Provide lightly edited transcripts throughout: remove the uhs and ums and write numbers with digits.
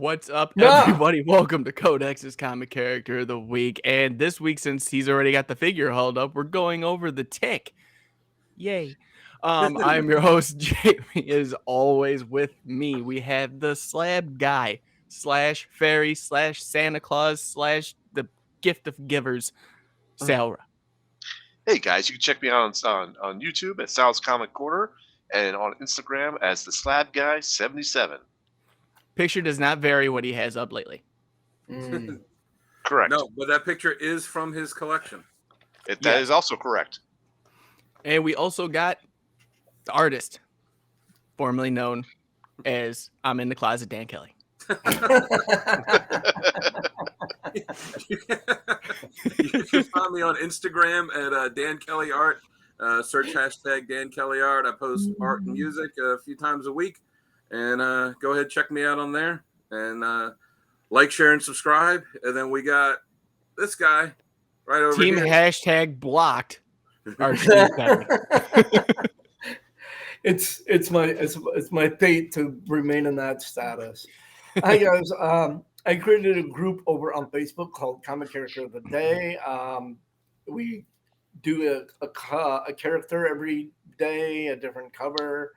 What's up, No. everybody? Welcome to Codex's Comic Character of the Week. And this week, since he's already got the figure held up, we're going over the Tick. Yay. I'm your host, Jamie. As always, with me, we have the Slab Guy / Fairy / Santa Claus / the Gift of Givers, Salra. Hey guys, you can check me out on YouTube at Sal's Comic Corner and on Instagram as the Slab Guy 77. Picture does not vary what he has up lately. Correct. No, but that picture is from his collection. That is also correct. And we also got the artist, formerly known as I'm in the Closet, Dan Kelly. You can find me on Instagram at Dan Kelly Art. Search hashtag Dan Kelly Art. I post art and music a few times a week. And go ahead, check me out on there. And like, share, and subscribe. And then we got this guy right over Team here. hashtag blocked. It's my fate to remain in that status. Hi guys, I created a group over on Facebook called Comic Character of the Day. We do a character every day, a different cover,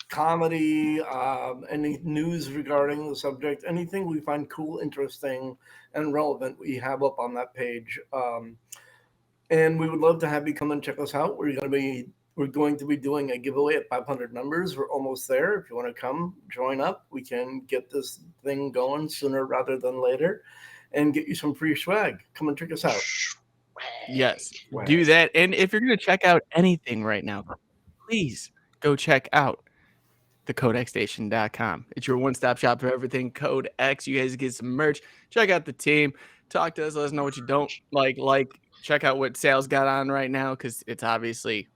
comedy, any news regarding the subject, anything we find cool, interesting, and relevant, we have up on that page. And we would love to have you come and check us out. We're going to be doing a giveaway at 500 members. We're almost there. If you want to come join up, we can get this thing going sooner rather than later and get you some free swag. Come and check us out. Yes, do that. And if you're going to check out anything right now, please go check out thecodexstation.com. It's your one-stop shop for everything Codex. You guys get some merch. Check out the team. Talk to us. Let us know what you don't like. Check out what Sal's got on right now because it's obviously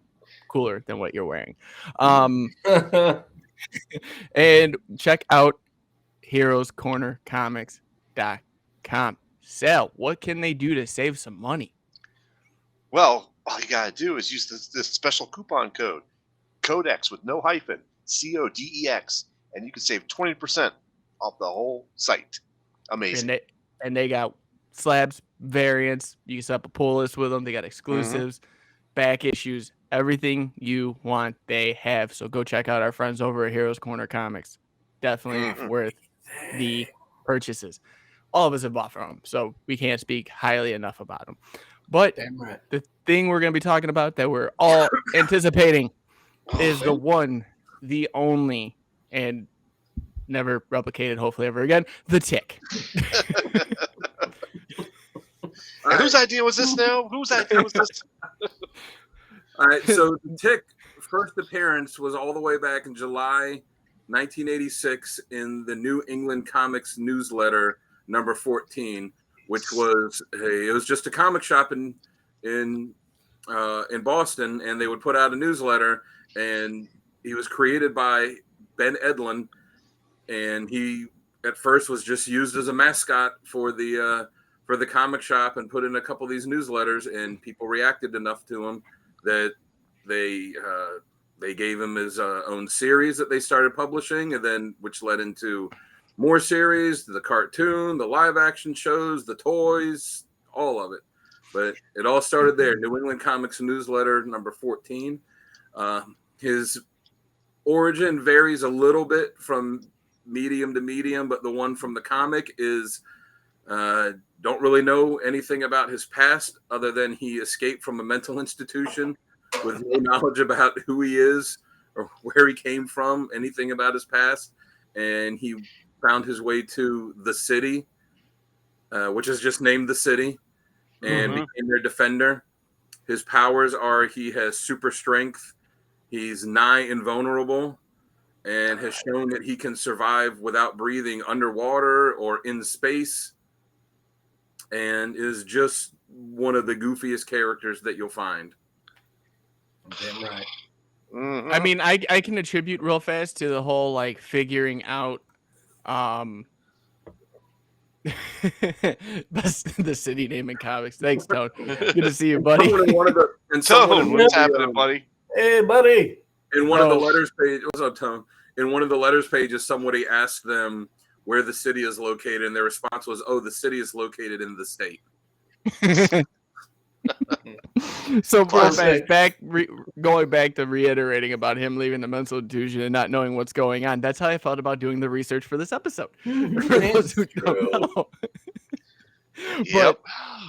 cooler than what you're wearing. And check out Heroscornercomics.com. Sal, what can they do to save some money? Well, all you gotta do is use this special coupon code, Codex with no hyphen, CODEX, and you can save 20% off the whole site. Amazing. And they got slabs, variants. You can set up a pull list with them. They got exclusives, back issues, everything you want, they have. So go check out our friends over at Heroes Corner Comics. Definitely worth the purchases. All of us have bought from them, so we can't speak highly enough about them. But the thing we're going to be talking about that we're all anticipating is the one, the only, and never replicated, hopefully ever again, the Tick. Whose idea was this now? Whose idea was this? All right, so the Tick first appearance was all the way back in July 1986 in the New England Comics newsletter number 14, which was it was just a comic shop in Boston, and they would put out a newsletter, and he was created by Ben Edlin, and he at first was just used as a mascot for the comic shop and put in a couple of these newsletters, and people reacted enough to him that they gave him his own series that they started publishing, and then which led into more series, the cartoon, the live action shows, the toys, all of it. But it all started there. New England Comics newsletter number 14. His origin varies a little bit from medium to medium, but the one from the comic is don't really know anything about his past other than he escaped from a mental institution with no knowledge about who he is or where he came from, anything about his past. And he found his way to the city, which is just named the city, and became their defender. His powers are he has super strength, he's nigh invulnerable, and has shown that he can survive without breathing underwater or in space, and is just one of the goofiest characters that you'll find. Damn right. I mean, I can attribute real fast to the whole like figuring out the city name in comics. Thanks, Tone. Good to see you, buddy. Tone, what's happening, buddy? Hey, buddy. In one of the letters page, what's up, Tone? in one of the letters pages, somebody asked them where the city is located, and their response was, "Oh, the city is located in the state." So real Classic. fast, going back to reiterating about him leaving the mental institution and not knowing what's going on. That's how I felt about doing the research for this episode. For those who don't know. Yep. But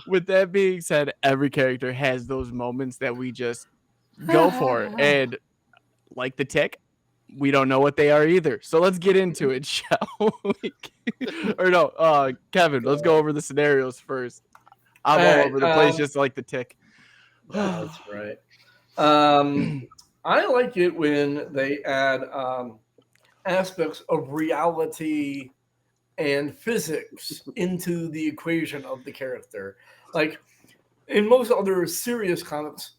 with that being said, every character has those moments that we just go for. And like the Tick, we don't know what they are either. So let's get into it, shall we? Or no, Kevin, let's go over the scenarios first. I'm all over the place, just like the Tick. That's right. I like it when they add aspects of reality and physics into the equation of the character. Like in most other serious comics,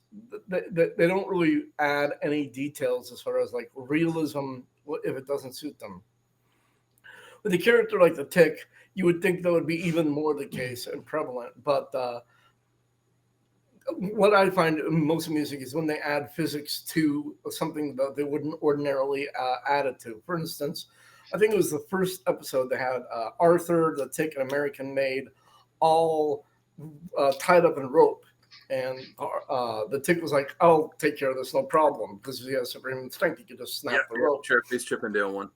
they don't really add any details as far as like realism if it doesn't suit them. With a character like the Tick, you would think that would be even more the case and prevalent. But what I find most amusing is when they add physics to something that they wouldn't ordinarily add it to. For instance, I think it was the first episode they had Arthur, the Tick, an American maid, all tied up in rope. And the Tick was like, "I'll take care of this, no problem," because he has supreme strength. He could just snap the rope. He's Chippendale one.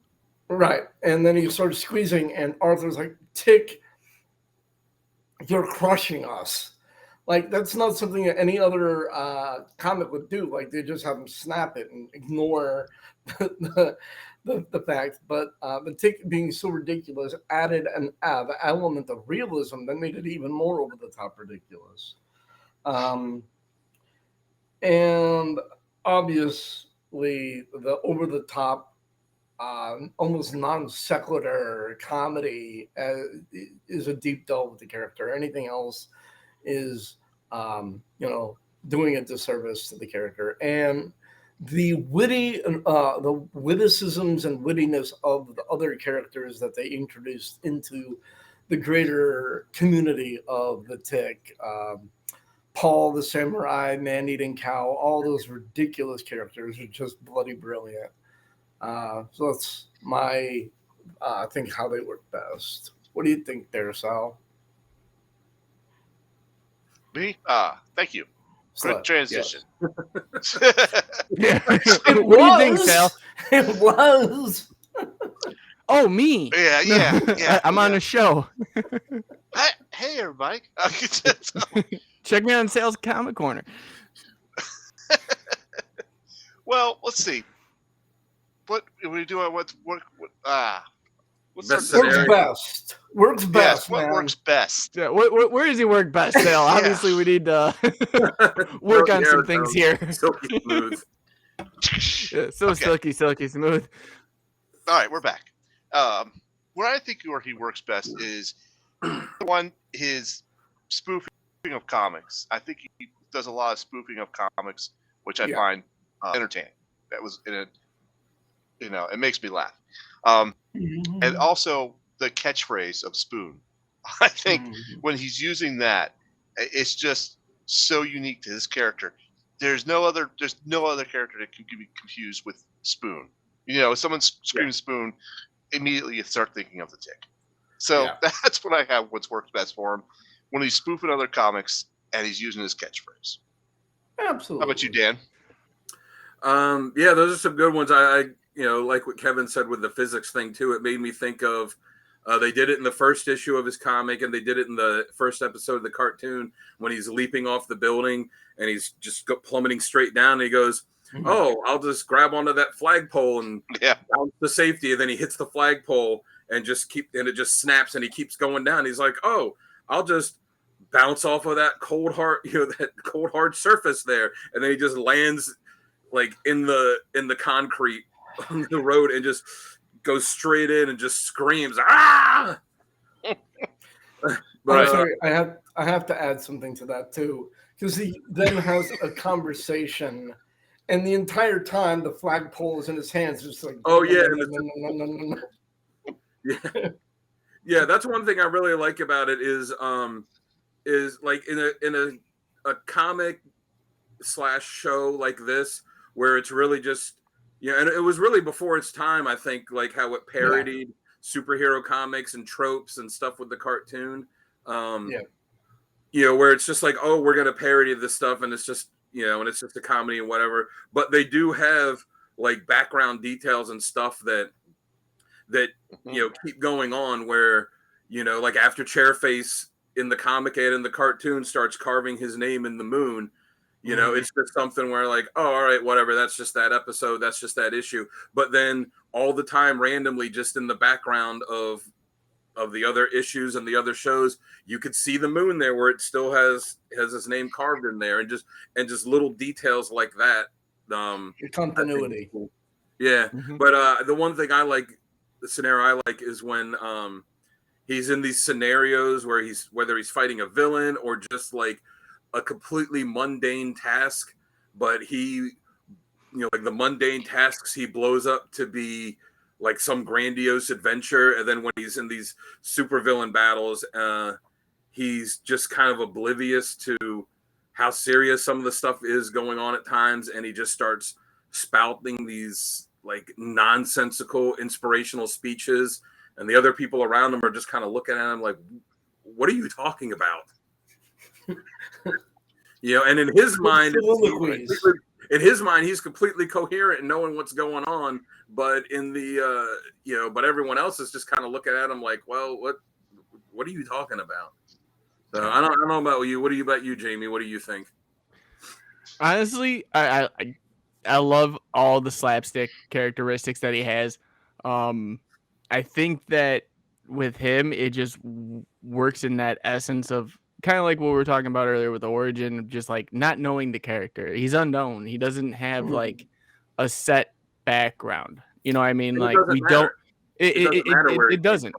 Right. And then he started squeezing, and Arthur's like, "Tick, you're crushing us." Like, that's not something that any other comic would do. Like, they just have him snap it and ignore the fact. But the Tick being so ridiculous added an element of realism that made it even more over the top ridiculous. And obviously, the over the top, almost non sequitur comedy is a deep delve with the character. Anything else is doing a disservice to the character. And the the witticisms and wittiness of the other characters that they introduced into the greater community of the Tick, Paul the samurai, man-eating cow, all those ridiculous characters are just bloody brilliant. So that's my I think how they work best. What do you think there, Sal? Me? Thank you. Good transition. Yeah. It What do you think, Sal? It was. Oh, me. Yeah. I'm on a show. Hey, everybody. Check me out on Sal's Comic Corner. Well, let's see. What are we doing? What's Best our- scenario. Works best. Yes, Man. what works best? Yeah, where does he work best, Sal? Obviously, we need to work on some things here. Silky smooth. Yeah, so Okay. silky smooth. All right, we're back. Where I think where he works best is one, his spoofing of comics. I think he does a lot of spoofing of comics, which I find entertaining. That was it makes me laugh. And also the catchphrase of Spoon. I think when he's using that, it's just so unique to his character. There's no other character that can be confused with Spoon. If someone screams Spoon, immediately you start thinking of the Tick. So that's what I have. What's worked best for him when he's spoofing other comics and he's using his catchphrase. Absolutely. How about you, Dan? Yeah, those are some good ones. I like what Kevin said with the physics thing too. It made me think of they did it in the first issue of his comic, and they did it in the first episode of the cartoon when he's leaping off the building and he's just plummeting straight down. And he goes, "Oh, I'll just grab onto that flagpole and bounce the safety." And then he hits the flagpole and it just snaps and he keeps going down. He's like, "Oh, I'll just bounce off of that cold hard surface there." And then he just lands like in the concrete on the road and just goes straight in and just screams, "Ah!" But, I'm sorry, I have to add something to that too, because he then has a conversation, and the entire time the flagpole is in his hands, just like, oh yeah, yeah. That's one thing I really like about it is like in a comic / show like this, where it's really just Yeah, and it was really before its time, I think, like how it parodied superhero comics and tropes and stuff with the cartoon. Yeah. Where it's just like, oh, we're gonna parody this stuff, and it's just and it's just a comedy and whatever. But they do have like background details and stuff that keep going on. Where like after Chairface in the comic and in the cartoon starts carving his name in the moon. It's just something where like, oh, all right, whatever. That's just that episode. That's just that issue. But then all the time, randomly, just in the background of the other issues and the other shows, you could see the moon there where it still has his name carved in there, and just little details like that. Your continuity. Cool. Yeah, but the one thing I like, the scenario I like, is when he's in these scenarios where whether he's fighting a villain or just like a completely mundane task, but he, like the mundane tasks he blows up to be like some grandiose adventure. And then when he's in these super villain battles, he's just kind of oblivious to how serious some of the stuff is going on at times. And he just starts spouting these like nonsensical, inspirational speeches. And the other people around him are just kind of looking at him like, what are you talking about? And in his mind, he's completely coherent and knowing what's going on. But in the, but everyone else is just kind of looking at him like, well, what are you talking about? So I don't know about you. What about you, Jamie? What do you think? Honestly, I love all the slapstick characteristics that he has. I think that with him, it just works in that essence of kind of like what we were talking about earlier with the origin of just like not knowing the character. He's unknown. He doesn't have like a set background. You know what I mean? Like we don't. It doesn't.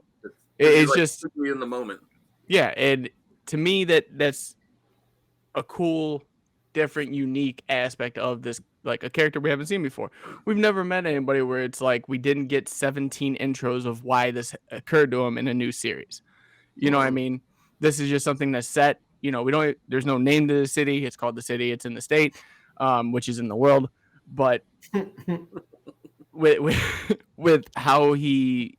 It's just in the moment. Yeah, and to me that's a cool, different, unique aspect of this, like a character we haven't seen before. We've never met anybody where it's like we didn't get 17 intros of why this occurred to him in a new series. You know what I mean? This is just something that's set. There's no name to the city. It's called the city. It's in the state, which is in the world. But with how he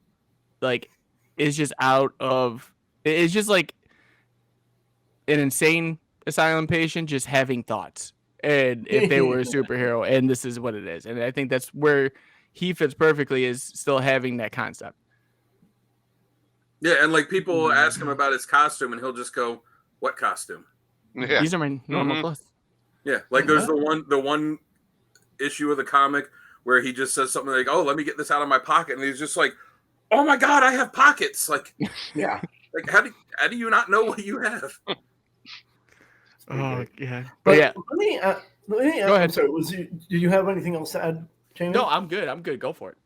like is just out of, it's just like an insane asylum patient just having thoughts. And if they were a superhero, and this is what it is. And I think that's where he fits perfectly, is still having that concept. Yeah, and like people ask him about his costume, and he'll just go, "What costume?" Yeah. These are my normal clothes. Yeah, like there's the one issue of the comic where he just says something like, "Oh, let me get this out of my pocket," and he's just like, "Oh my god, I have pockets!" Like, yeah, like how do you not know what you have? Oh yeah, but yeah. Let me go ahead. Sorry, did you have anything else to add, Jamie? No, I'm good. Go for it.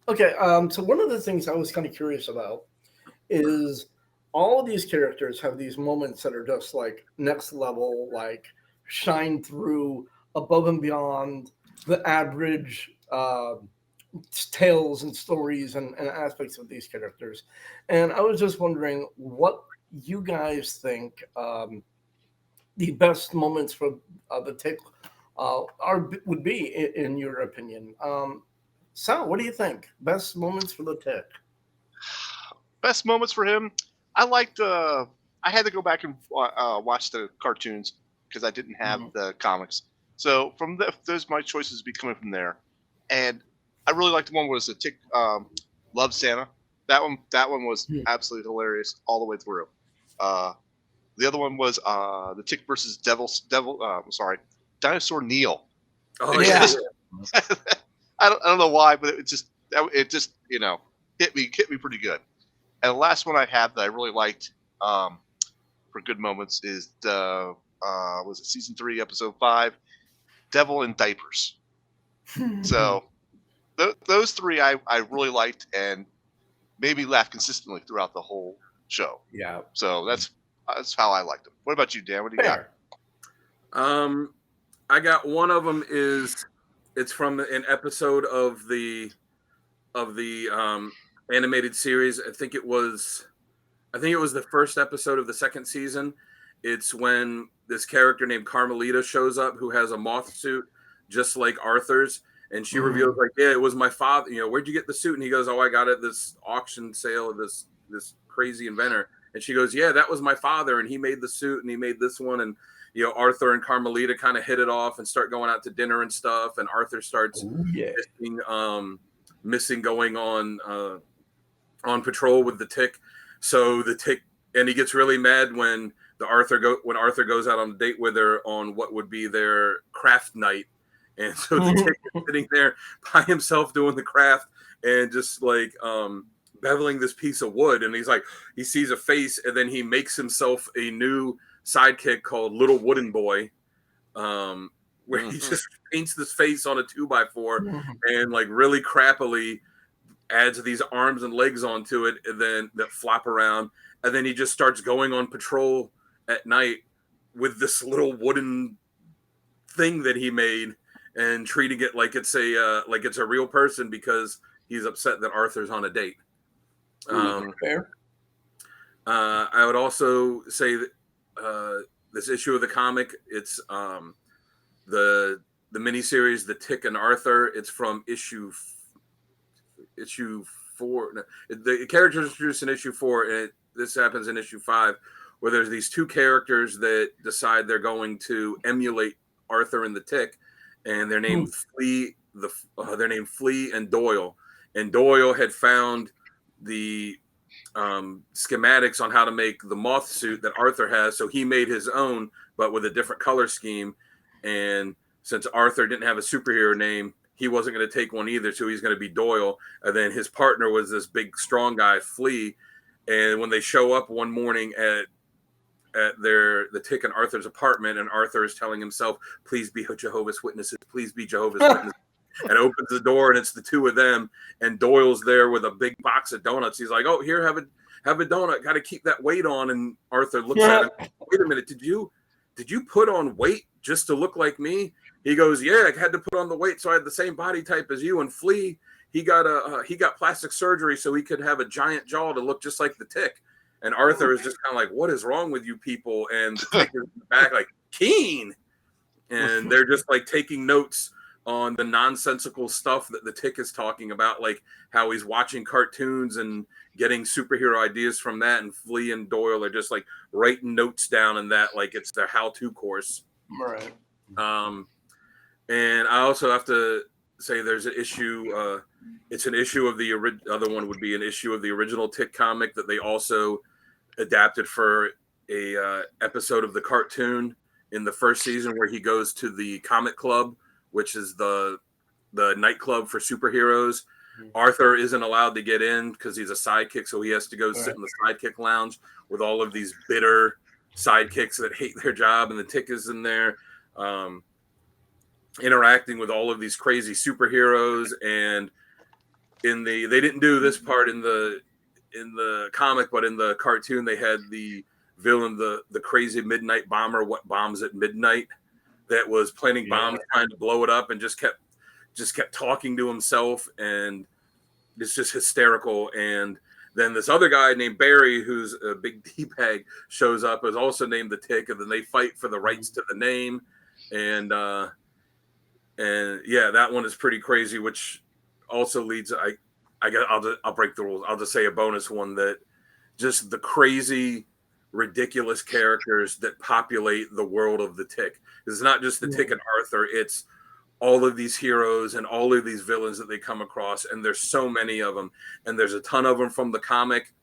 Okay, so one of the things I was kind of curious about is all of these characters have these moments that are just like next level, like shine through above and beyond the average tales and stories and aspects of these characters. And I was just wondering what you guys think the best moments for the Tick would be, in your opinion. Sal, what do you think? Best moments for the Tick? Best moments for him. I liked. I had to go back and watch the cartoons because I didn't have the comics. So from those, my choices would be coming from there. And I really liked the one was the Tick Love Santa. That one was absolutely hilarious all the way through. The other one was the Tick versus Dinosaur Neil. Oh yeah. I don't know why, but it just hit me pretty good. And the last one I have that I really liked for good moments is the was it season 3, episode 5, Devil in Diapers. So those three I really liked and made me laugh consistently throughout the whole show. Yeah. So that's how I liked them. What about you, Dan? What do you got? I got one of them it's from an episode of the animated series. I think it was the first episode of the second season. It's when this character named Carmelita shows up who has a moth suit just like Arthur's, And she reveals like, yeah, it was my father. You know, where'd you get the suit? And he goes, oh, I got it at this auction sale of this crazy inventor. And she goes, yeah, that was my father, and he made the suit, and he made this one. And you know, Arthur and Carmelita kind of hit it off and start going out to dinner and stuff. And Arthur starts missing going on patrol with the Tick. So the Tick, and he gets really mad when Arthur goes out on a date with her on what would be their craft night. And so the Tick is sitting there by himself doing the craft and just like beveling this piece of wood. And he's like, he sees a face, and then he makes himself a new sidekick called Little Wooden Boy, where he just paints this face on a 2x4 and like really crappily adds these arms and legs onto it, and then that flop around, and then he just starts going on patrol at night with this little wooden thing that he made and treating it like it's a real person because he's upset that Arthur's on a date. Fair. I would also say that this issue of the comic, it's the miniseries The Tick and Arthur. It's from issue 4. No, the characters introduced in issue 4, and this happens in issue 5, where there's these two characters that decide they're going to emulate Arthur and the Tick, and they're named Flea. They're named Flea and Doyle. And Doyle had found the schematics on how to make the moth suit that Arthur has, so he made his own, but with a different color scheme. And since Arthur didn't have a superhero name, he wasn't going to take one either, so he's going to be Doyle. And then his partner was this big, strong guy, Flea. And when they show up one morning at the Tick and Arthur's apartment, and Arthur is telling himself, "Please be Jehovah's Witnesses. Please be Jehovah's Witnesses." And opens the door, and it's the two of them. And Doyle's there with a big box of donuts. He's like, "Oh, here, have a donut. Got to keep that weight on." And Arthur looks at him. "Wait a minute. Did you put on weight just to look like me?" He goes, "Yeah, I had to put on the weight so I had the same body type as you." And Flea, he got plastic surgery so he could have a giant jaw to look just like the Tick. And Arthur is just kind of like, "What is wrong with you people?" And the Tick is in the back like, "Keen." And they're just like taking notes on the nonsensical stuff that the Tick is talking about, like how he's watching cartoons and getting superhero ideas from that. And Flea and Doyle are just like writing notes down in that, like it's their how-to course. Right. And I also have to say there's an issue. It's an issue of the other one would be an issue of the original Tick comic that they also adapted for a episode of the cartoon in the first season, where he goes to the Comic Club, which is the nightclub for superheroes. Arthur isn't allowed to get in because he's a sidekick, so he has to go sit in the sidekick lounge with all of these bitter sidekicks that hate their job, and the Tick is in there interacting with all of these crazy superheroes. And they didn't do this part in the comic, but in the cartoon they had the villain, the crazy midnight bomber, what bombs at midnight, that was planting bombs, trying to blow it up, and just kept talking to himself, and it's just hysterical. And then this other guy named Barry, who's a big D-bag, shows up, is also named the Tick, and then they fight for the rights to the name. And yeah, that one is pretty crazy, which also leads, I'll break the rules. I'll just say a bonus one, that just the crazy, ridiculous characters that populate the world of the Tick. It's not just the Tick and Arthur, it's all of these heroes and all of these villains that they come across, and there's so many of them, and there's a ton of them from the comic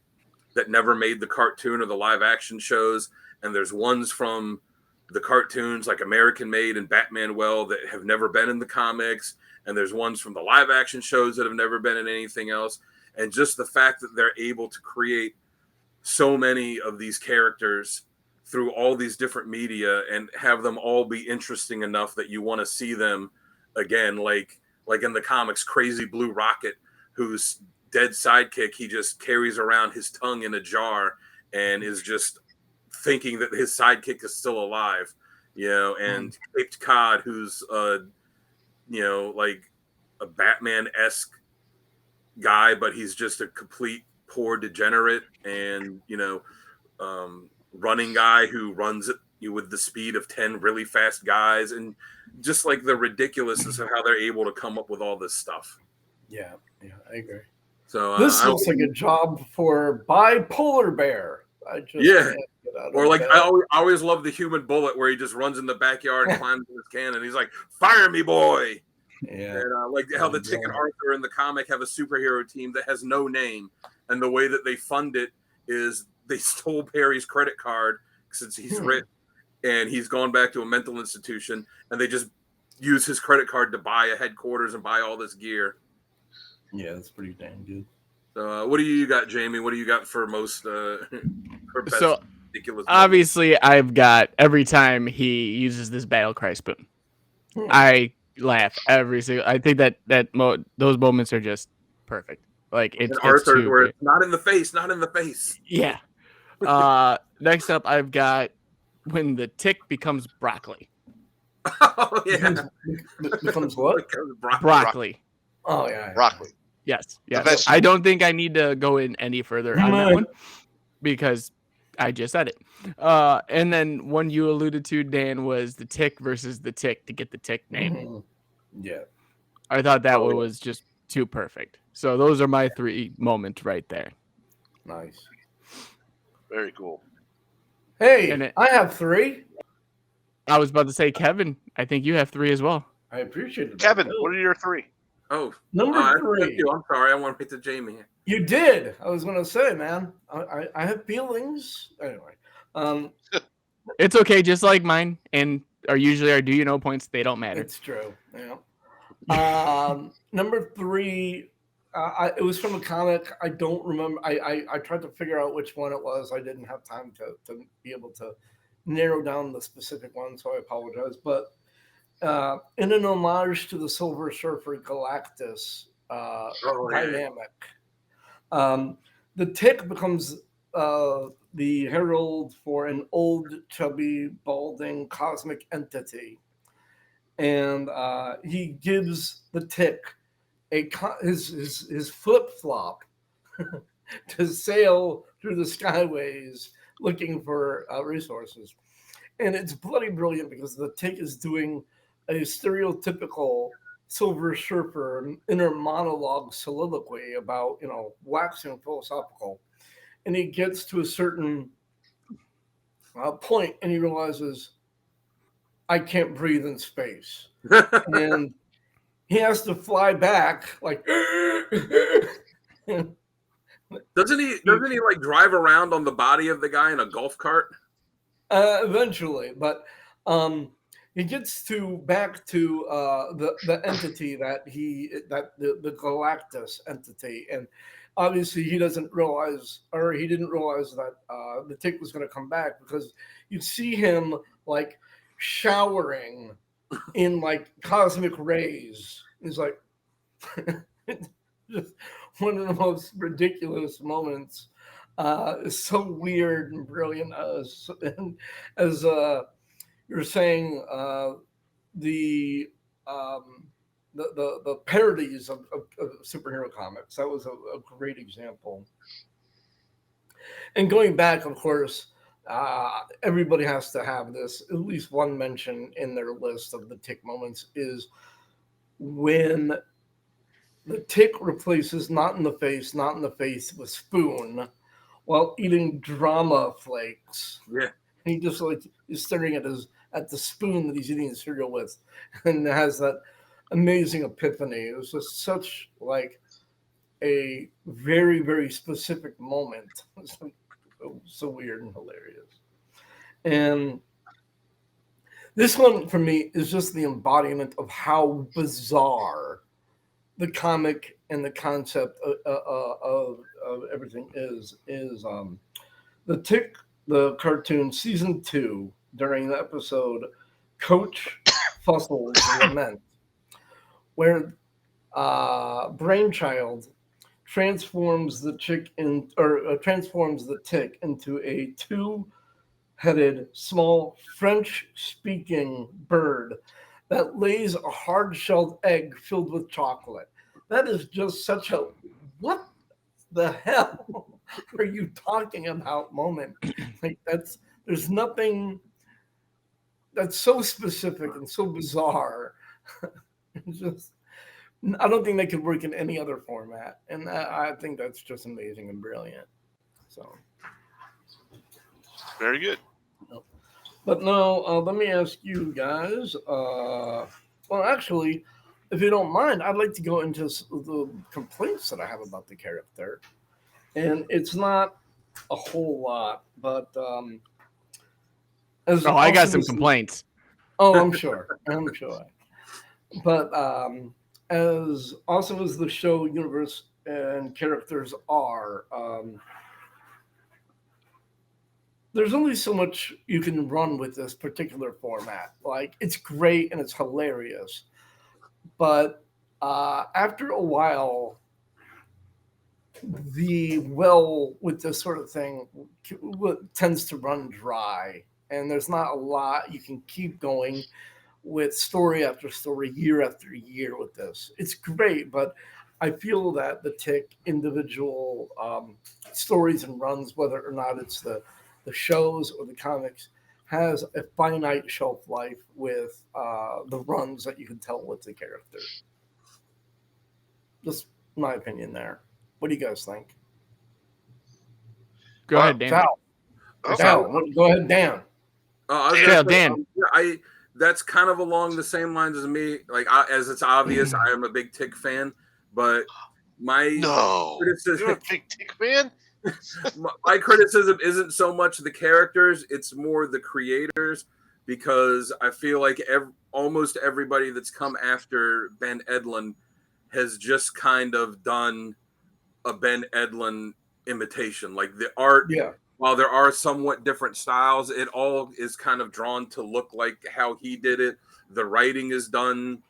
that never made the cartoon or the live action shows, and there's ones from the cartoons like American Made and Batman Well that have never been in the comics, and there's ones from the live action shows that have never been in anything else. And just the fact that they're able to create so many of these characters through all these different media and have them all be interesting enough that you want to see them again, like in the comics, Crazy Blue Rocket, whose dead sidekick, he just carries around his tongue in a jar and is just thinking that his sidekick is still alive, and Caped Cod, who's like a Batman-esque guy, but he's just a complete poor degenerate, and running guy who runs you with the speed of 10 really fast guys, and just like the ridiculousness of how they're able to come up with all this stuff. Yeah, I agree. So This looks like a job for Bipolar Bear. I just yeah. can't get out of Or like bed. I always love the Human Bullet where he just runs in the backyard and climbs in his cannon. He's like, "Fire me, boy!" Yeah, And like how the Tick and Arthur in the comic have a superhero team that has no name, and the way that they fund it is they stole Perry's credit card since he's rich and he's gone back to a mental institution, and they just use his credit card to buy a headquarters and buy all this gear. Yeah, that's pretty damn good. So, what do you got, Jamie? What do you got for most for best So ridiculous? obviously, I've got every time he uses this battle cry spoon, I laugh every single. I think those moments are just perfect. Like it's Arthur, too where great. it's not in the face, not in the face. Yeah. Next up, I've got when the Tick becomes broccoli. Oh yeah, Becomes what? Broccoli. Oh yeah. Broccoli. Yes. The Yes. vegetable. I don't think I need to go in any further on that one because I just said it. And then one you alluded to, Dan, was the Tick versus the Tick to get the Tick name. Mhm. Yeah. I thought that one was just too perfect. So those are my 3 moments right there. Nice. Very cool. Hey, I have 3. I was about to say, Kevin, I think you have 3 as well. I appreciate it. Kevin, what are your 3? Oh, Number 3. I'm sorry. I want to pick to Jamie. You did. I was going to say, man. I have feelings. Anyway, It's okay, just like mine and usually our do you know points, they don't matter. it's true. Yeah. Number 3. It was from a comic. I don't remember. I tried to figure out which one it was. I didn't have time to be able to narrow down the specific one, so I apologize. But in an homage to the Silver Surfer Galactus dynamic, the Tick becomes the herald for an old, chubby, balding cosmic entity, and he gives the Tick his flip flop to sail through the skyways looking for resources. And it's bloody brilliant because the Tick is doing a stereotypical Silver Surfer inner monologue soliloquy about, waxing philosophical. And he gets to a certain point and he realizes, I can't breathe in space. And he has to fly back like Doesn't he like drive around on the body of the guy in a golf cart? Eventually, but he gets back to the entity that the Galactus entity, and obviously he didn't realize that the Tick was going to come back, because you see him like showering in like cosmic rays. He's like just one of the most ridiculous moments. It's so weird and brilliant. As you're saying, the parodies of superhero comics. That was a great example. And going back, of course, everybody has to have this, at least one mention in their list of the Tick moments, is when the Tick replaces not in the face with spoon while eating drama flakes. Yeah. And he just is staring at the spoon that he's eating the cereal with, and has that amazing epiphany. It was just such like a very, very specific moment. It was so weird and hilarious. And this one for me is just the embodiment of how bizarre the comic and the concept of everything is the Tick, the cartoon season 2, during the episode Coach Fussel's Lament, where Brainchild transforms the Tick into a 2-headed small French-speaking bird that lays a hard-shelled egg filled with chocolate. That is just such a what the hell are you talking about moment. Like there's nothing that's so specific and so bizarre. It's just, I don't think they could work in any other format, and I think that's just amazing and brilliant. So, Very good. but no, let me ask you guys. Well, actually, if you don't mind, I'd like to go into the complaints that I have about the character, and it's not a whole lot, but as I got awesome some as complaints. I'm sure. I'm sure. But as awesome as the show universe and characters are, there's only so much you can run with this particular format. Like, it's great and it's hilarious, but after a while, the well with this sort of thing tends to run dry, and there's not a lot you can keep going with story after story, year after year with this. It's great, but I feel that the Tick individual stories and runs, whether or not it's the shows or the comics, has a finite shelf life with the runs that you can tell with the character. Just my opinion there. What do you guys think? Go ahead, Dan. Sal. Go ahead, Dan. Dan. That's kind of along the same lines as me. Like, as it's obvious, I am a big Tick fan, but criticism, you're a big Tick fan. my criticism isn't so much the characters; it's more the creators, because I feel like almost everybody that's come after Ben Edlund has just kind of done a Ben Edlund imitation. Like, the art, while there are somewhat different styles, it all is kind of drawn to look like how he did it. The writing is done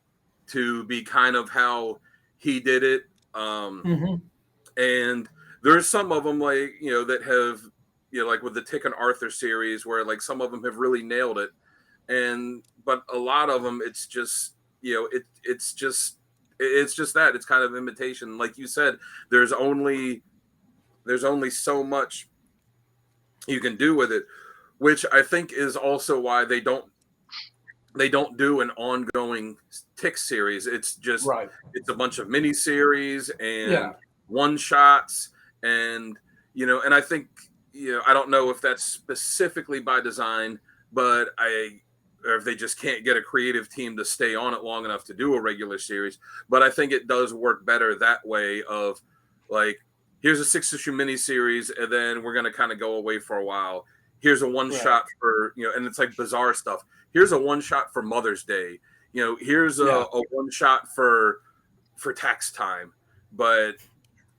to be kind of how he did it. And there's some of them, like, that have, like with the Tick and Arthur series, where like some of them have really nailed it. But a lot of them, it's just, it's just that it's kind of imitation. Like you said, there's only so much you can do with it, which I think is also why they don't do an ongoing Tick series. It's just it's a bunch of mini series and one shots, and and I think I don't know if that's specifically by design, but or if they just can't get a creative team to stay on it long enough to do a regular series. But I think it does work better that way, of like, here's a 6-issue miniseries, and then we're going to kind of go away for a while. Here's a one shot for, and it's like bizarre stuff. Here's a one shot for Mother's Day. Here's a one shot for tax time. But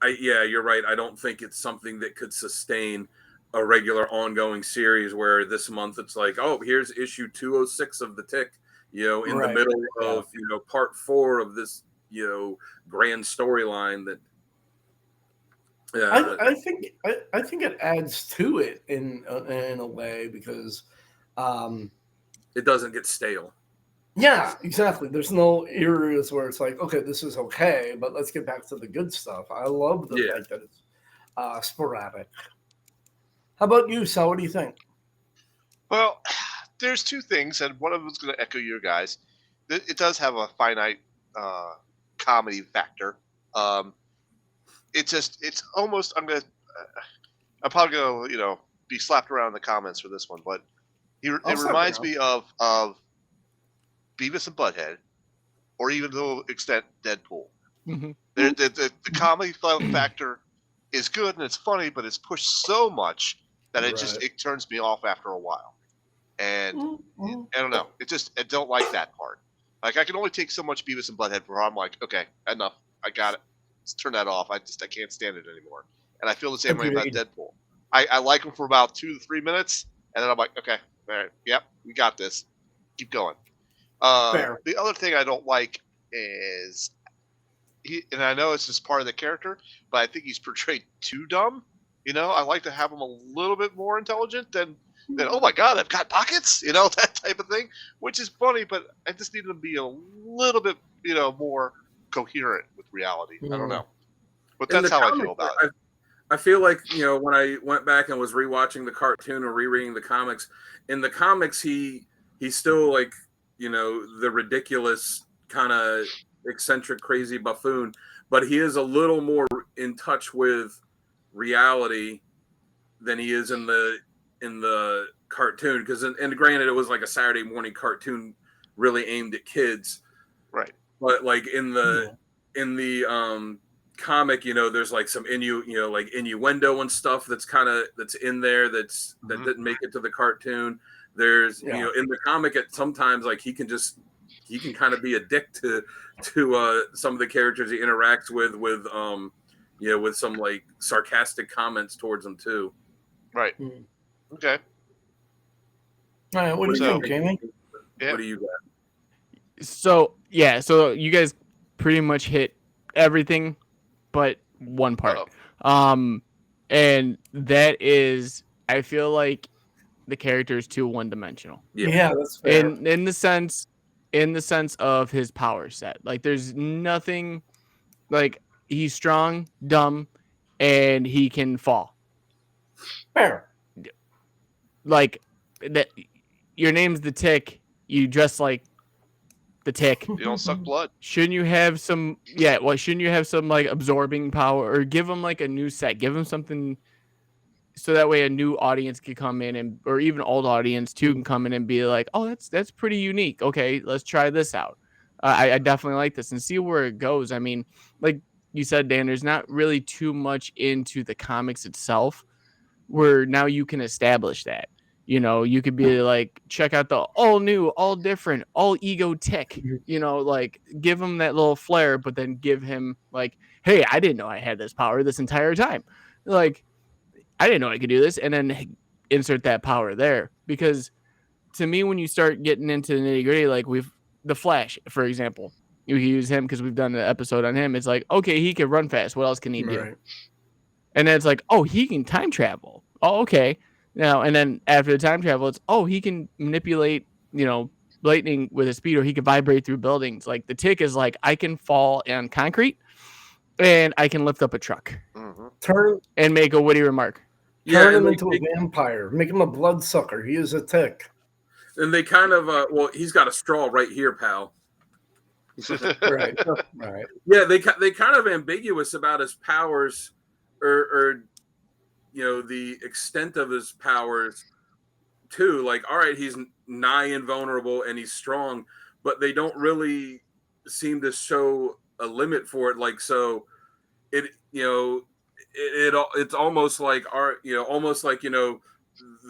you're right. I don't think it's something that could sustain a regular ongoing series where this month it's like, oh, here's issue 206 of the Tick, in the middle of, part 4 of this, grand storyline that, I think it adds to it in a way, because it doesn't get stale. Yeah, exactly. There's no areas where it's like, okay, this is okay, but let's get back to the good stuff. I love the fact that it's sporadic. How about you, Sal? What do you think? Well, there's two things, and one of them's going to echo your guys. It does have a finite comedy factor. It's almost, I'm probably going to, be slapped around in the comments for this one, but it reminds me of Beavis and Butthead, or even to the extent Deadpool. Mm-hmm. The comedy factor is good and it's funny, but it's pushed so much that it turns me off after a while. And I don't know. I don't like that part. Like, I can only take so much Beavis and Butthead before I'm like, okay, enough. I got it. Let's turn that off. I can't stand it anymore. And I feel the same way about Deadpool. I like him for about 2 to 3 minutes, and then I'm like, okay, all right, yep, we got this. Keep going. The other thing I don't like is, and I know it's just part of the character, but I think he's portrayed too dumb. I like to have him a little bit more intelligent than oh my God, I've got pockets, that type of thing, which is funny, but I just need him to be a little bit, more coherent with reality. I don't know. But that's how I feel about it. I feel like, when I went back and was rewatching the cartoon or rereading the comics, in the comics, he he's still like, the ridiculous kind of eccentric, crazy buffoon, but he is a little more in touch with reality than he is in the cartoon. Because, and granted, it was like a Saturday morning cartoon, really aimed at kids, Right? but like in the comic, there's like some like innuendo and stuff that's in there that didn't make it to the cartoon. There's in the comic, at sometimes like he can kind of be a dick to some of the characters he interacts with with some like sarcastic comments towards them too. Right. Okay. All right, what do you think, Jamie? What do you got? So you guys pretty much hit everything but one part. And that is, I feel like the character is too one-dimensional. Yeah, that's fair. In the sense of his power set. Like there's nothing, like he's strong, dumb, and he can fall. Fair. Like that, your name's the Tick, you dress like the Tick. You don't suck blood. Shouldn't you have some like absorbing power, or give him like a new set, give him something so that way a new audience can come in, or even old audience too can come in and be like, oh, that's pretty unique. Okay, let's try this out. I definitely like this and see where it goes. I mean, like you said, Dan, there's not really too much into the comics itself, where now you can establish that. You could be like, check out the all new, all different, all ego Tick, like give him that little flair, but then give him like, hey, I didn't know I had this power this entire time. Like, I didn't know I could do this. And then insert that power there. Because to me, when you start getting into the nitty gritty, like the Flash, for example, you can use him because we've done an episode on him. It's like, okay, he can run fast. What else can he do? And then it's like, oh, he can time travel. Oh, okay. Now, and then after the time travel, it's, oh, he can manipulate, lightning with his speed, or he can vibrate through buildings. Like the Tick is like, I can fall on concrete and I can lift up a truck. Turn and make a witty remark. Turn him into a vampire. Make him a bloodsucker. He is a Tick. And they kind of, he's got a straw right here, pal. Right. Yeah, they kind of ambiguous about his powers, or the extent of his powers too. Like, all right, he's nigh invulnerable and he's strong, but they don't really seem to show a limit for it. Like, so it's almost like the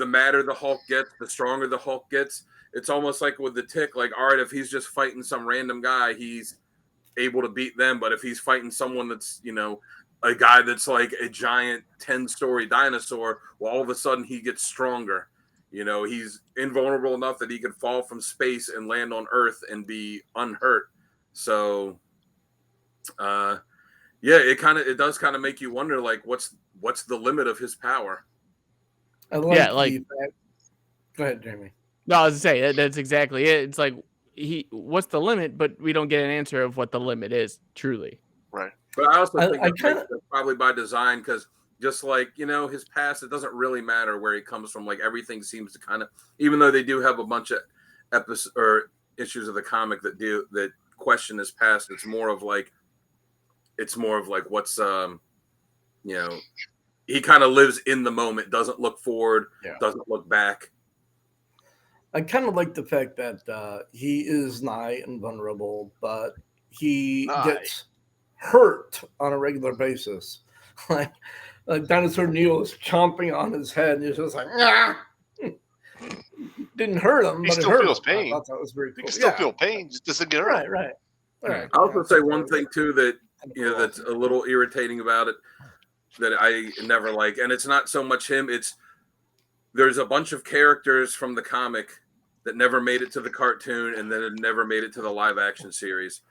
madder the Hulk gets, the stronger the Hulk gets. It's almost like with the Tick, like, all right, if he's just fighting some random guy, he's able to beat them. But if he's fighting someone that's, a guy that's like a giant 10-story dinosaur, well, all of a sudden he gets stronger. He's invulnerable enough that he can fall from space and land on Earth and be unhurt. So, it does kind of make you wonder, like, what's the limit of his power? I like the fact. Go ahead, Jamie. No, I was to say that's exactly it. It's like what's the limit, but we don't get an answer of what the limit is truly. Right. But I also think that's probably by design, because just like his past, it doesn't really matter where he comes from. Like everything seems to kind of, even though they do have a bunch of episodes or issues of the comic that question his past, it's more of like what's he kind of lives in the moment, doesn't look forward, doesn't look back. I kind of like the fact that he is nigh invulnerable, but he gets hurt on a regular basis. Like Dinosaur Neil is chomping on his head, and he's just like, ah! Didn't hurt him, but still it hurt feels him. pain. I thought that was very cool. He can still feel pain, just doesn't get hurt. Right. I also say one thing too that that's a little irritating about it, that I never like, and it's not so much him. It's there's a bunch of characters from the comic that never made it to the cartoon, and then it never made it to the live action series.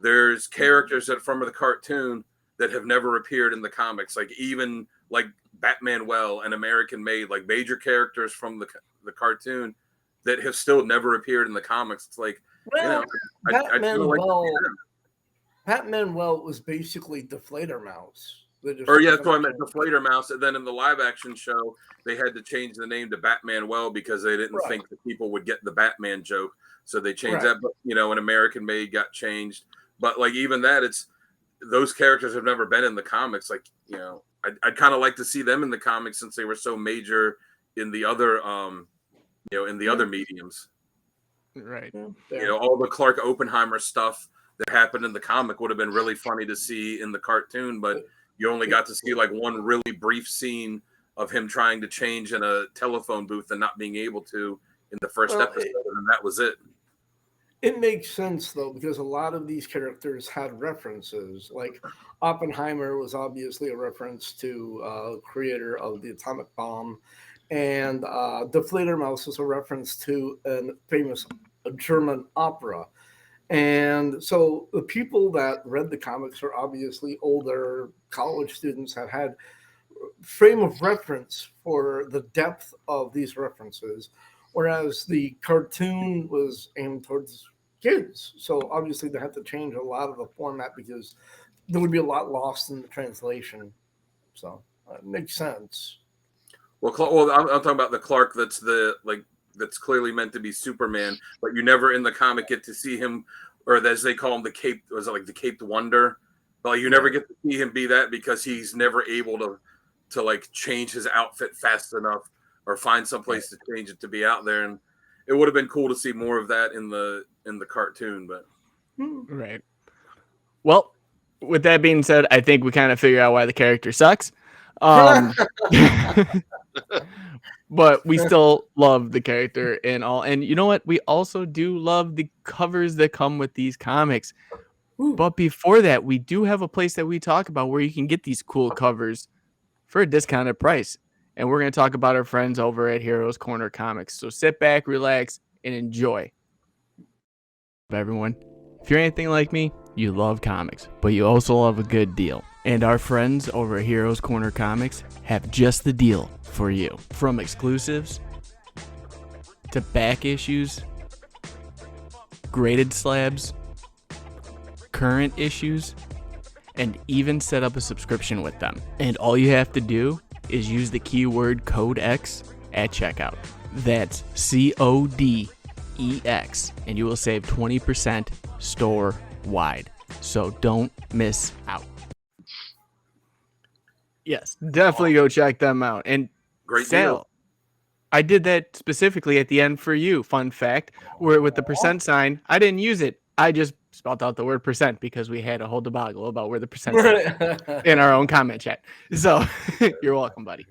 There's characters that from the cartoon that have never appeared in the comics, like even like Batman and American Made, like major characters from the cartoon that have still never appeared in the comics. It's like, Pat Manuel was basically Deflator Mouse. Or yeah, that's what I meant, Deflator Mouse. And then in the live action show, they had to change the name to Batman because they didn't think that people would get the Batman joke. So they changed that. But, an American Made got changed. But like even that, those characters have never been in the comics. Like, I'd kind of like to see them in the comics since they were so major in the other, other mediums. Right. All the Clark Oppenheimer stuff that happened in the comic would have been really funny to see in the cartoon, but you only got to see like one really brief scene of him trying to change in a telephone booth and not being able to in the first episode, and that was it. It makes sense, though, because a lot of these characters had references. Like Oppenheimer was obviously a reference to creator of the atomic bomb, and Deflator Mouse was a reference to a famous German opera. And so the people that read the comics are obviously older college students that had frame of reference for the depth of these references, whereas the cartoon was aimed towards kids. So obviously they had to change a lot of the format because there would be a lot lost in the translation. So it makes sense. Well, I'm talking about the Clark that's clearly meant to be Superman, but you never in the comic get to see him, or as they call him, the Caped Wonder. But you never get to see him be that because he's never able to like change his outfit fast enough or find some place to change it to be out there. And it would have been cool to see more of that in the cartoon, but right. Well, with that being said, I think we kind of figure out why the character sucks. But we still love the character and all. And you know what? We also do love the covers that come with these comics. Ooh. But before that, we do have a place that we talk about where you can get these cool covers for a discounted price. And we're going to talk about our friends over at Heroes Corner Comics. So sit back, relax, and enjoy. Everyone, if you're anything like me, you love comics, but you also love a good deal. And our friends over at Heroes Corner Comics have just the deal for you. From exclusives to back issues, graded slabs, current issues, and even set up a subscription with them. And all you have to do is use the keyword codex at checkout. That's CODEX, and you will save 20% store-wide. So don't miss out. Yes, definitely go check them out. And great deal. I did that specifically at the end for you. Fun fact, where with the percent sign, I didn't use it. I just spelled out the word percent because we had a whole debacle about where the percent sign in our own comment chat. So you're welcome, buddy.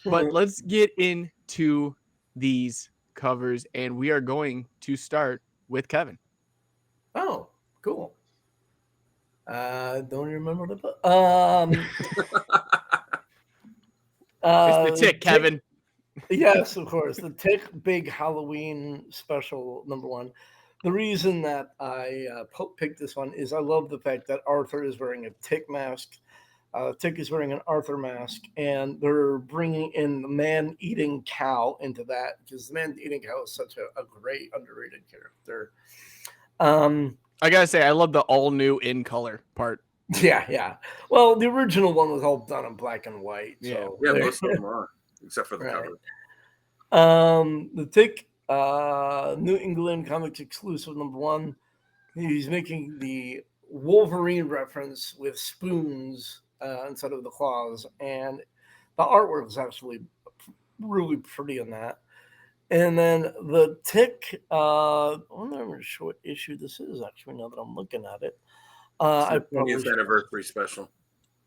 But let's get into these covers, and we are going to start with Kevin. Oh, cool. Don't remember the book. It's the Tick, Kevin. Yes, of course. The Tick Big Halloween Special #1. The reason that I picked this one is I love the fact that Arthur is wearing a Tick mask. Tick is wearing an Arthur mask, and they're bringing in the man-eating cow into that because the man-eating cow is such a great underrated character. I gotta say, I love the all-new in color part. Yeah. Well, the original one was all done in black and white. So yeah, most of them are, except for the cover. The Tick, New England Comics exclusive #1. He's making the Wolverine reference with spoons instead of the claws, and the artwork is actually really pretty on that. And then the Tick, I'm not even sure what issue this is actually now that I'm looking at it. It's the 20th anniversary special.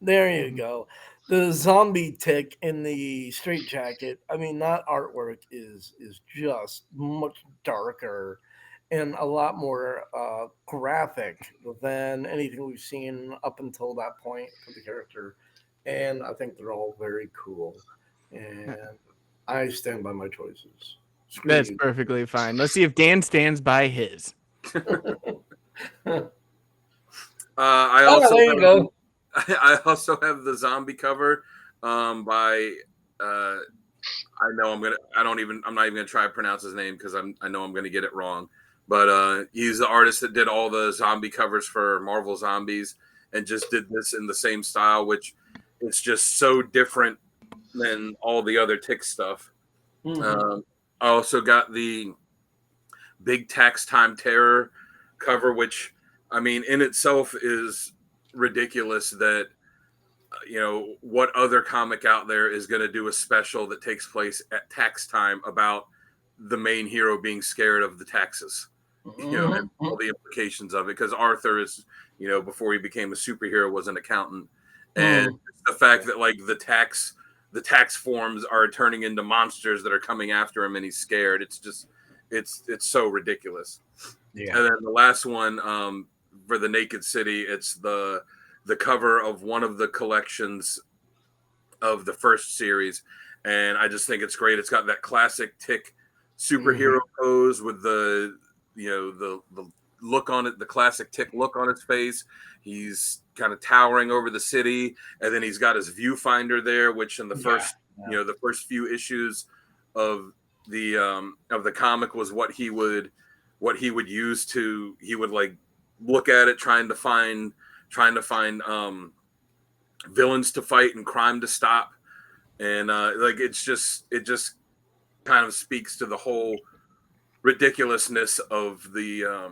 There you go. The zombie Tick in the straitjacket. I mean, that artwork is just much darker and a lot more graphic than anything we've seen up until that point for the character. And I think they're all very cool. And I stand by my choices. That's perfectly fine. Let's see if Dan stands by his. I also have the zombie cover by I'm not even gonna try to pronounce his name because I know I'm gonna get it wrong. But he's the artist that did all the zombie covers for Marvel Zombies and just did this in the same style, which it's just so different than all the other Tick stuff. I also got the Big Tax Time Terror cover, which I mean in itself is ridiculous that what other comic out there is going to do a special that takes place at tax time about the main hero being scared of the taxes, and all the implications of it, because Arthur is, before he became a superhero, was an accountant, and the fact that like the tax forms are turning into monsters that are coming after him and he's scared. It's just it's so ridiculous. Yeah. And then the last one, for the Naked City, it's the cover of one of the collections of the first series, and I just think it's great. It's got that classic Tick superhero pose with the the look on it, the classic Tick look on his face. He's kind of towering over the city, and then he's got his viewfinder there, which in the first the first few issues of the comic was what he would use to, he would like look at it trying to find villains to fight and crime to stop, and like it just kind of speaks to the whole ridiculousness of the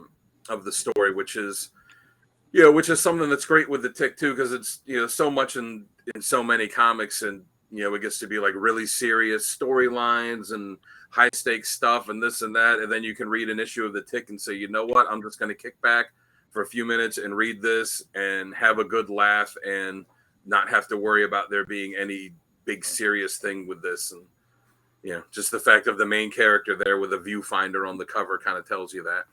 story, which is something that's great with the Tick too, because it's so much in so many comics, and it gets to be like really serious storylines and high stakes stuff and this and that, and then you can read an issue of the Tick and say, you know what, I'm just going to kick back for a few minutes and read this and have a good laugh and not have to worry about there being any big serious thing with this. And just the fact of the main character there with a viewfinder on the cover kind of tells you that.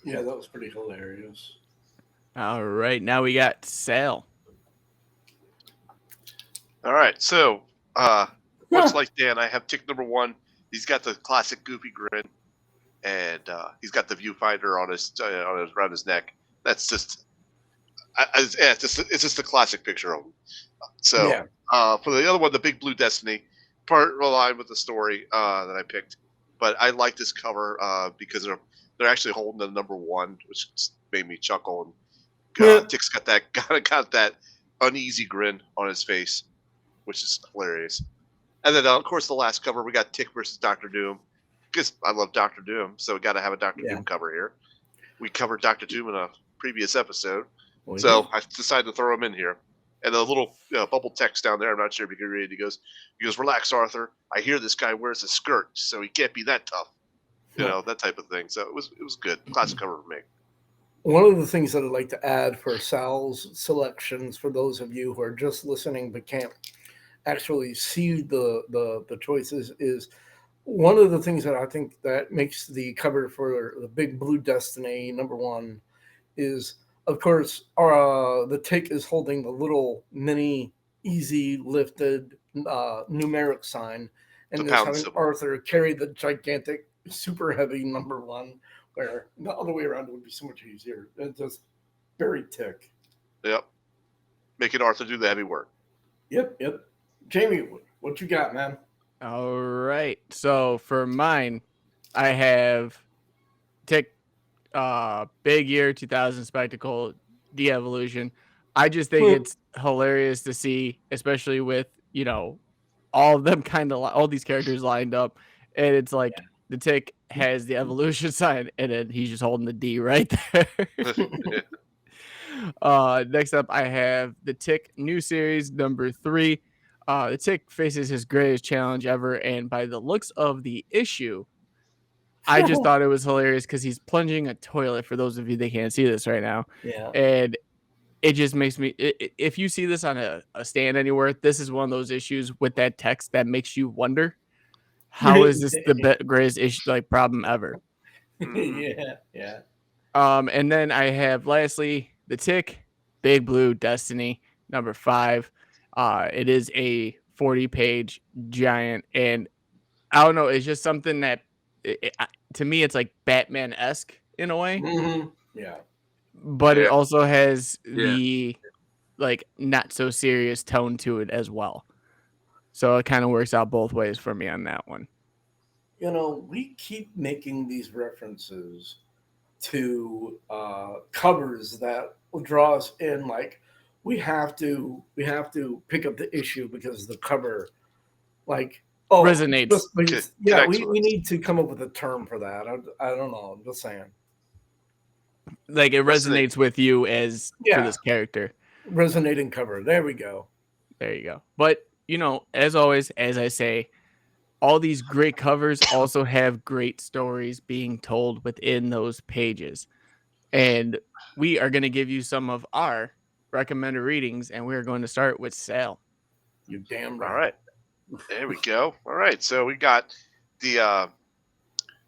Yeah, that was pretty hilarious. All right, now we got Sal. All right, so much like Dan, I have Tick number 1. He's got the classic goofy grin, and he's got the viewfinder on his around his neck. That's just it's just a classic picture of him. So for the other one, the Big Blue Destiny, part aligned with the story that I picked, but I like this cover because they're actually holding the number 1, which made me chuckle. And Tick's got that uneasy grin on his face, which is hilarious. And then of course the last cover we got Tick versus Doctor Doom, because I love Doctor Doom, so we got to have a Doctor Doom cover here. We covered Doctor Doom in a previous episode, so I decided to throw him in here. And the little bubble text down there, I'm not sure if you can read it. He goes, "Relax, Arthur. I hear this guy wears a skirt, so he can't be that tough." That type of thing. So it was good. Classic cover for me. One of the things that I'd like to add for Sal's selections, for those of you who are just listening but can't actually see the choices, is one of the things that I think that makes the cover for the Big Blue Destiny number 1 is, of course, the Tick is holding the little mini easy lifted numeric sign, and there's having Arthur carry the gigantic super heavy number 1, where the other way around it would be so much easier. It's just very Tick. Yep. Making Arthur do the heavy work. Yep. Jamie, what you got, man? All right. So for mine, I have Tick, Big Year 2000 Spectacle, De-Evolution. I just think it's hilarious to see, especially with, all of them all these characters lined up. And it's like the Tick has the evolution sign, and then he's just holding the D right there. Next up, I have the Tick new series number 3. The Tick faces his greatest challenge ever, and by the looks of the issue, I just thought it was hilarious because he's plunging a toilet, for those of you that can't see this right now. Yeah. And it just makes me, if you see this on a stand anywhere, this is one of those issues with that text that makes you wonder, how is this the greatest issue, problem ever? Yeah. And then I have lastly the Tick Big Blue Destiny number 5. It is a 40-page giant, and I don't know, it's just something that to me it's like Batman-esque in a way. Yeah. But it also has the not so serious tone to it as well. So it kind of works out both ways for me on that one. We keep making these references to covers that will draw us in, like, we have to pick up the issue because the cover, like, oh, Resonates. yeah, Connects we with us. need to come up with a term for that. I don't know. I'm just saying. Like it Resonate. resonates with you as for Yeah. this character. Resonating cover. There we go. There you go. But as always, as I say, all these great covers also have great stories being told within those pages. And we are going to give you some of our recommended readings, and we're going to start with Sal. You damn All right. right. There we go. All right. So we got the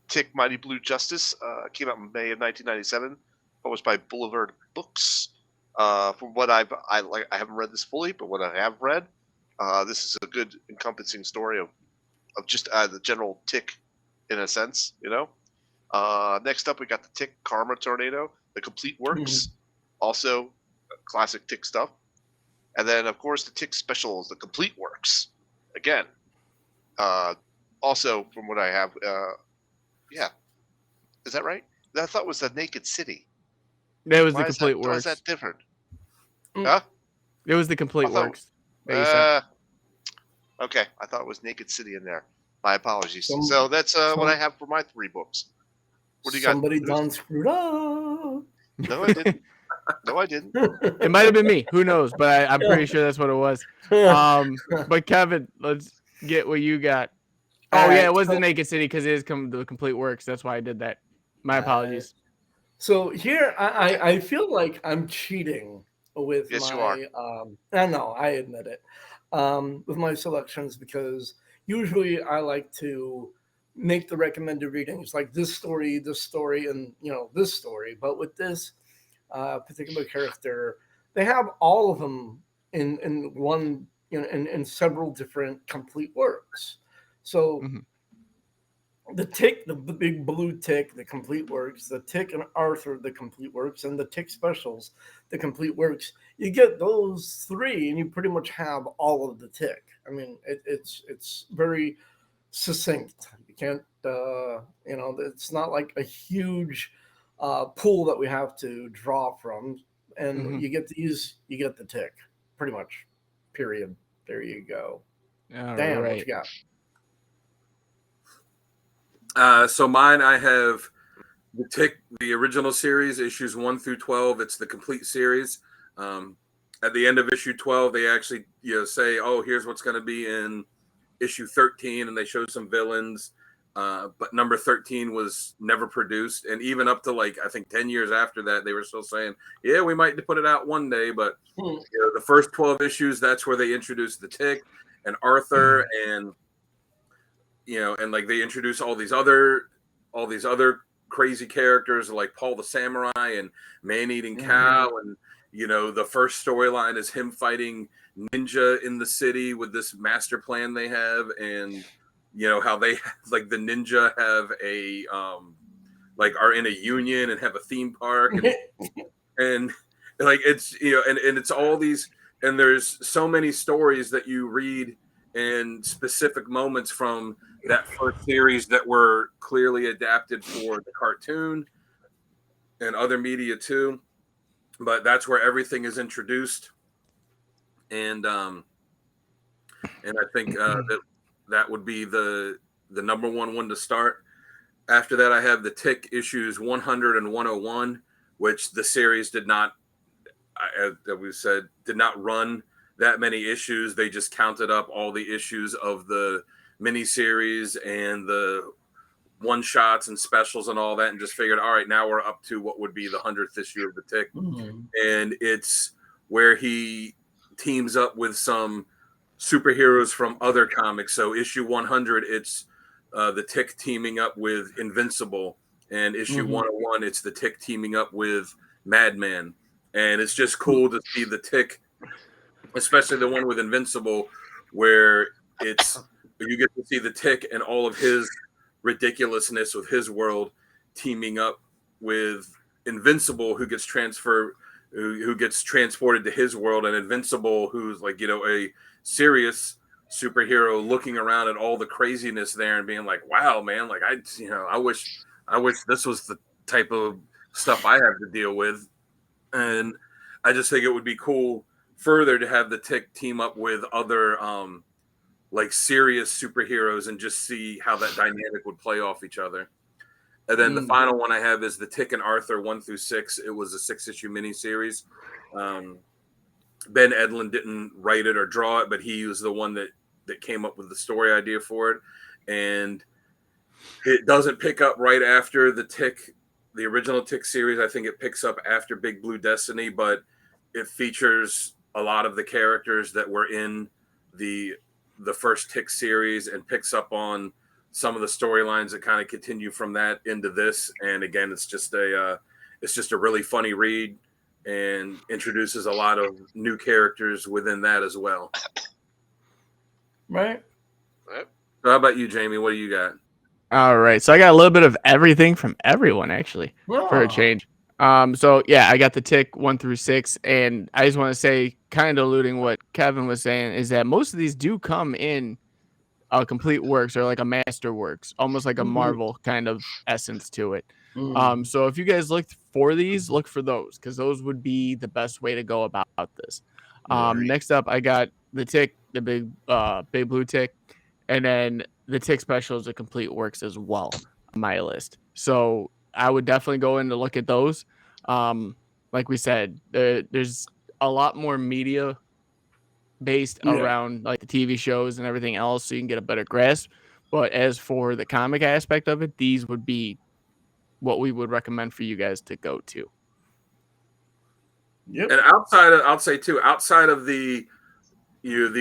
Tick Mighty Blue Justice. Came out in May of 1997, published by Boulevard Books. From what I haven't read this fully, but what I have read, this is a good encompassing story of just the general Tick, in a sense, Next up, we got the Tick Karma Tornado, the Complete Works, also classic Tick stuff. And then, of course, the Tick Specials, the Complete Works. Again, also from what I have, yeah. Is that right? I thought it was the Naked City. That was Why the is Complete that, why is Works. that different? Mm. Huh? It was the Complete I thought- Works. that you sent. Okay, I thought it was Naked City in there. My apologies. Some- So that's what I have for my 3 books. What do you Somebody got? done screwed up. No, I didn't. No, I didn't. It might have been me. Who knows? But I'm pretty sure that's what it was. But Kevin, let's get what you got. Oh, All yeah, right, it was so- the Naked City because it is the Complete Works. That's why I did that. My apologies. So here, I feel like I'm cheating with Yes, my. you are. I know, I admit it. With my selections, because usually I like to make the recommended readings like this story, and this story. But with this particular character, they have all of them in one, in several different complete works. So. Mhm. The Tick, the big blue Tick, the complete works, the Tick and Arthur, the complete works, and the Tick specials, the complete works. You get those 3, and you pretty much have all of the Tick. I mean, it's very succinct. You can't, it's not like a huge pool that we have to draw from. And Mhm. you get the Tick, pretty much. Period. There you go. All Dan, what right. you got? So mine, I have the Tick, the original series, issues 1 through 12. It's the complete series. At the end of issue 12, they actually say, "Oh, here's what's going to be in issue 13," and they show some villains. But number 13 was never produced, and even up to I think 10 years after that, they were still saying, "Yeah, we might put it out one day." But the first 12 issues, that's where they introduced the Tick and Arthur, and and they introduce all these other crazy characters like Paul the Samurai and Man-Eating Cow, and the first storyline is him fighting ninja in the city with this master plan they have, and how they the ninja have a are in a union and have a theme park, and it's and it's all these, and there's so many stories that you read in specific moments from that first series that were clearly adapted for the cartoon and other media too. But that's where everything is introduced, and I think that would be the number one to start. After that, I have the Tick issues 100 and 101, which the series did not, as we said, did not run that many issues. They just counted up all the issues of the miniseries and the one shots and specials and all that, and just figured, all right, now we're up to what would be the 100th issue of the Tick. And it's where he teams up with some superheroes from other comics. So issue 100, it's the Tick teaming up with Invincible, and issue 101, it's the Tick teaming up with Madman. And it's just cool to see the Tick, especially the one with Invincible, where you get to see the Tick and all of his ridiculousness with his world teaming up with Invincible, who gets transported to his world, and Invincible, who's a serious superhero, looking around at all the craziness there and being like, wow, man, I wish this was the type of stuff I have to deal with. And I just think it would be cool further to have the Tick team up with other like serious superheroes and just see how that dynamic would play off each other. And then the final one I have is the Tick and Arthur 1 through 6. It was a 6-issue miniseries. Ben Edlund didn't write it or draw it, but he was the one that came up with the story idea for it. And it doesn't pick up right after the Tick, the original Tick series. I think it picks up after Big Blue Destiny, but it features a lot of the characters that were in the first Tick series and picks up on some of the storylines that kind of continue from that into this. And again, it's just a really funny read and introduces a lot of new characters within that as well. Right. So how about you, Jamie? What do you got? All right. So I got a little bit of everything from everyone, actually, for a change. So yeah, I got the Tick 1 through 6, and I just want to say, kind of alluding what Kevin was saying, is that most of these do come in complete works or like a master works, almost like a Marvel kind of essence to it. So if you guys look for these, look for those, because those would be the best way to go about this. Next up, I got the Tick, the big blue Tick, and then the Tick special is a complete works as well on my list. So I would definitely go in to look at those. Like we said, there's a lot more media based around like the TV shows and everything else, so you can get a better grasp. But as for the comic aspect of it, these would be what we would recommend for you guys to go to. And outside of the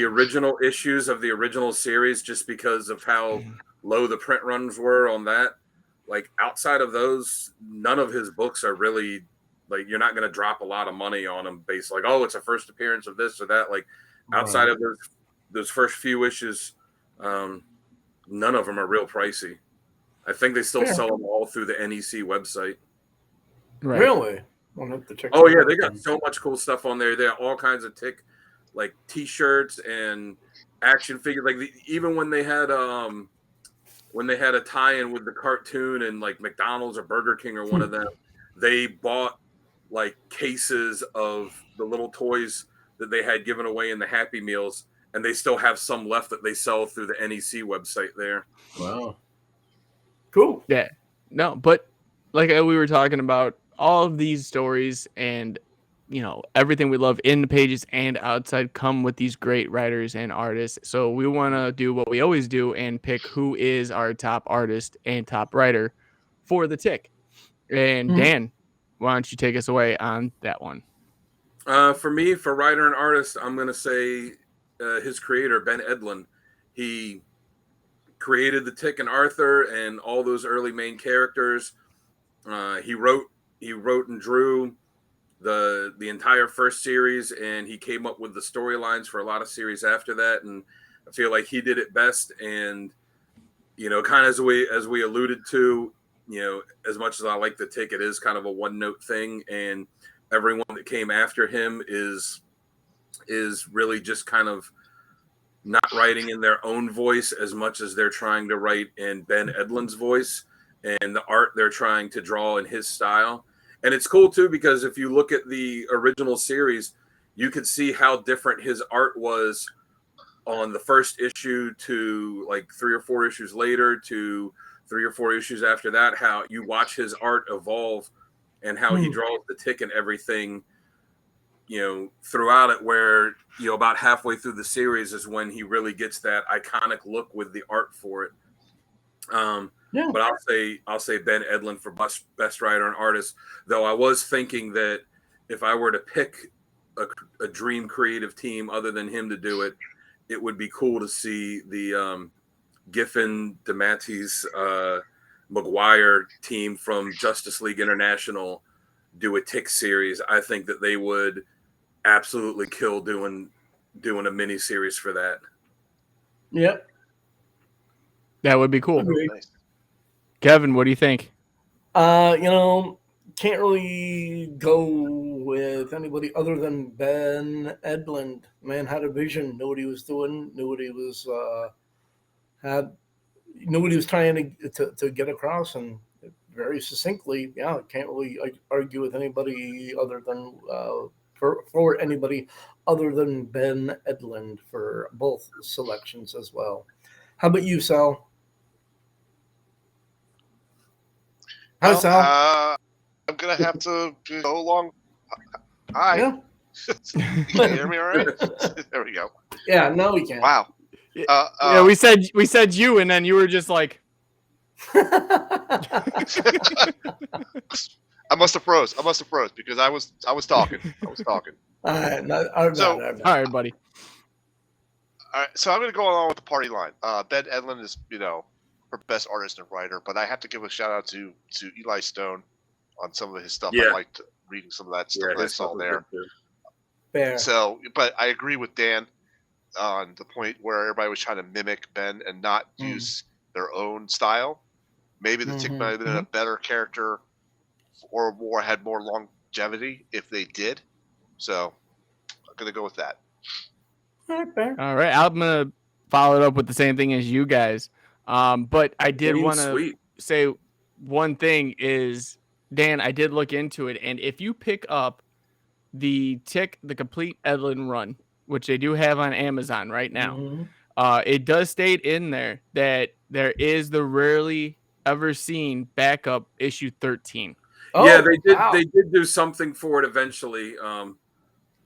original issues of the original series, just because of how low the print runs were on that, like outside of those, none of his books are really like, you're not going to drop a lot of money on them based like, oh, it's a first appearance of this or that. Like outside of those first few issues, none of them are real pricey. I think they still sell them all through the NEC website. Right. Really? I'll have to check Oh yeah, they got so much cool stuff on there. They have all kinds of Tick, like T-shirts and action figures. Like even when they had a tie-in with the cartoon and like McDonald's or Burger King or one of them, they bought like cases of the little toys that they had given away in the Happy Meals, and they still have some left that they sell through the NEC website there. Wow. Cool. Yeah. No, but like we were talking about, all of these stories and everything we love in the pages and outside come with these great writers and artists. So we want to do what we always do and pick who is our top artist and top writer for the Tick. And Dan, why don't you take us away on that one? For me, for writer and artist, I'm going to say his creator, Ben Edlund. He created the Tick and Arthur and all those early main characters. He wrote and drew the entire first series, and he came up with the storylines for a lot of series after that. And I feel like he did it best. And kind of as we alluded to, as much as I like the Tick, it is kind of a one-note thing, and everyone that came after him is really just kind of not writing in their own voice as much as they're trying to write in Ben Edlund's voice and the art they're trying to draw in his style. And it's cool too, because if you look at the original series, you could see how different his art was on the first issue to like 3 or 4 issues later to 3 or 4 issues after that, how you watch his art evolve and how he draws the Tick and everything, throughout it, where, about halfway through the series is when he really gets that iconic look with the art for it. But I'll say Ben Edlund for best writer and artist, though I was thinking that if I were to pick a dream creative team other than him to do it, it would be cool to see the Giffen, DeMatteis, McGuire team from Justice League International do a Tick series. I think that they would absolutely kill doing a mini series for that. Yep. That would be cool. Nice. Kevin, what do you think? Can't really go with anybody other than Ben Edlund. Man had a vision, knew what he was doing, knew what he was trying to get across, and very succinctly. Yeah, can't really argue with anybody other than for anybody other than Ben Edlund for both selections as well. How about you, Sal? Hi, Well, Sal. I'm gonna have to go along. Hi, Yeah. you can hear me all right? There we go. Yeah, now we can. Wow. Yeah, we said you, and then you were just like, I must have froze because I was talking. All right, our So- bad. all right, buddy. All right, so I'm going to go along with the party line. Ben Edlund is, her best artist and writer, but I have to give a shout out to Eli Stone on some of his stuff. Yeah. I liked reading some of that stuff that I his saw stuff was there. good, too. Fair. So, but I agree with Dan on the point where everybody was trying to mimic Ben and not use their own style. Maybe the Tick might have been a better character or had more longevity if they did. So, I'm going to go with that. All right, fair. All right, I'm gonna follow it up with the same thing as you guys. But I did Clean want to sweep. say one thing is, Dan, I did look into it, and if you pick up the complete Edlund run, which they do have on Amazon right now, it does state in there that there is the rarely ever seen backup issue 13. Oh, Yeah, they did. wow. They did do something for it eventually,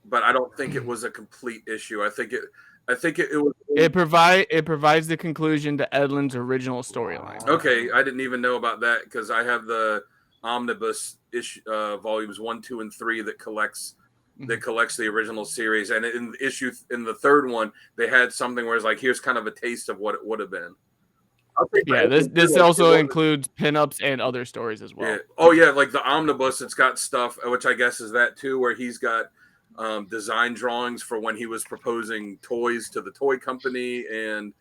but I don't think it was a complete issue. I think it was. It provides the conclusion to Edlund's original storyline. Okay, I didn't even know about that because I have the omnibus issue, volumes 1, 2, and 3 that collects the original series. And in the third one, they had something where it's like, here's kind of a taste of what it would have been. Yeah, this also includes pinups and other stories as well. Yeah. Oh yeah, like the omnibus, it's got stuff, which I guess is that too, where he's got design drawings for when he was proposing toys to the toy company, and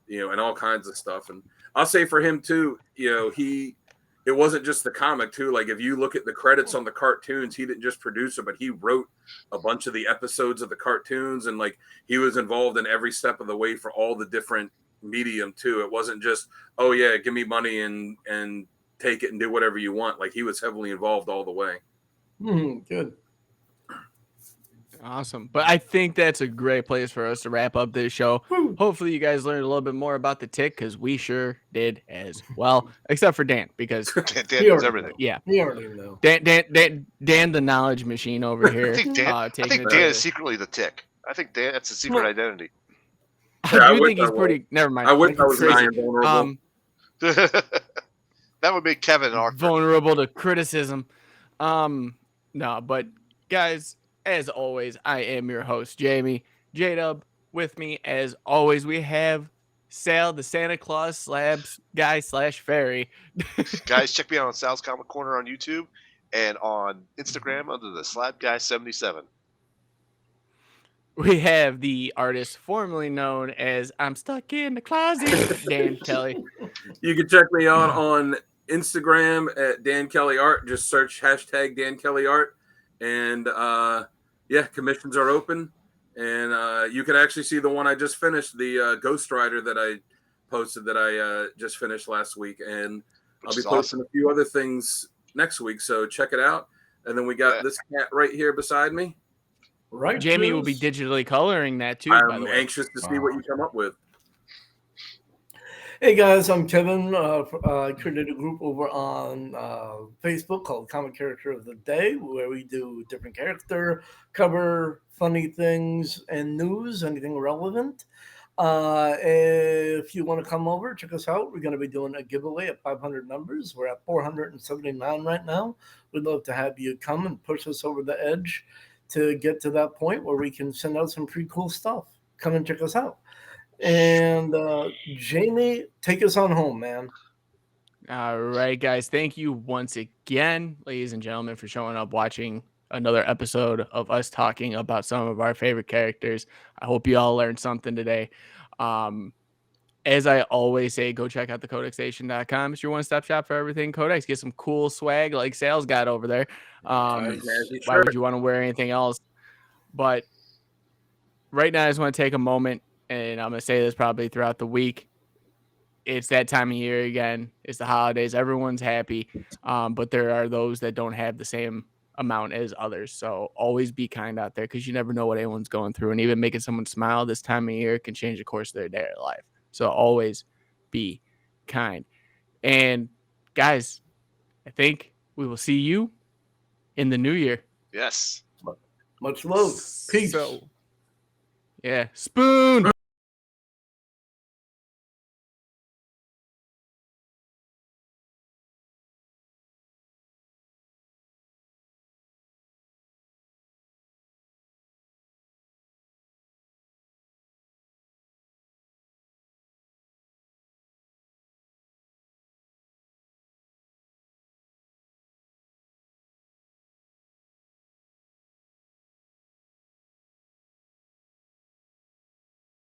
and all kinds of stuff. And I'll say for him too, it wasn't just the comic too. Like if you look at the credits on the cartoons, he didn't just produce it, but he wrote a bunch of the episodes of the cartoons, and like he was involved in every step of the way for all the different medium too. It wasn't just, oh yeah, give me money and take it and do whatever you want. Like he was heavily involved all the way. Good. Awesome. But I think that's a great place for us to wrap up this show. Hopefully you guys learned a little bit more about the Tick, because we sure did as well, except for Dan, because Dan knows everything. yeah, We already know. Dan the knowledge machine over here. I think Dan is secretly the Tick. I think Dan, that's a secret identity. I do think he's pretty. Never mind. I wish I was Crazy. an invulnerable. That would make Kevin Arthur vulnerable to criticism. No, but guys, as always, I am your host, Jamie J-Dub. With me, as always, we have Sal, the Santa Claus slabs guy / fairy. Guys, check me out on Sal's Comic Corner on YouTube and on Instagram under the Slab Guy 77. We have the artist formerly known as I'm Stuck in the Closet, Dan Kelly. You can check me out on Instagram at Dan Kelly Art. Just search hashtag Dan Kelly Art. And commissions are open. And you can actually see the one I just finished, the Ghost Rider that I posted that I just finished last week. And I'll be posting a few other things next week. So check it out. And then we got this cat right here beside me. Right. Jamie will be digitally coloring that too, by the I'm way. anxious to see what you come up with. Hey guys, I'm Kevin. I created a group over on Facebook called Comic Character of the Day, where we do different character, cover funny things, and news, anything relevant. If you want to come over, check us out. We're going to be doing a giveaway at 500 members. We're at 479 right now. We'd love to have you come and push us over the edge to get to that point where we can send out some pretty cool stuff. Come and check us out. And Jamie, take us on home, man. All right, guys. Thank you once again, ladies and gentlemen, for showing up, watching another episode of us talking about some of our favorite characters. I hope you all learned something today. As I always say, go check out the codexstation.com. It's your one-stop shop for everything Codex. Get some cool swag like Sal's got over there. Why would you want to wear anything else? But right now, I just want to take a moment, and I'm going to say this probably throughout the week. It's that time of year again. It's the holidays. Everyone's happy. But there are those that don't have the same amount as others. So always be kind out there, because you never know what anyone's going through. And even making someone smile this time of year can change the course of their day or life. So always be kind. And guys, I think we will see you in the new year. Yes. Much love. Peace. So, yeah. Spoon.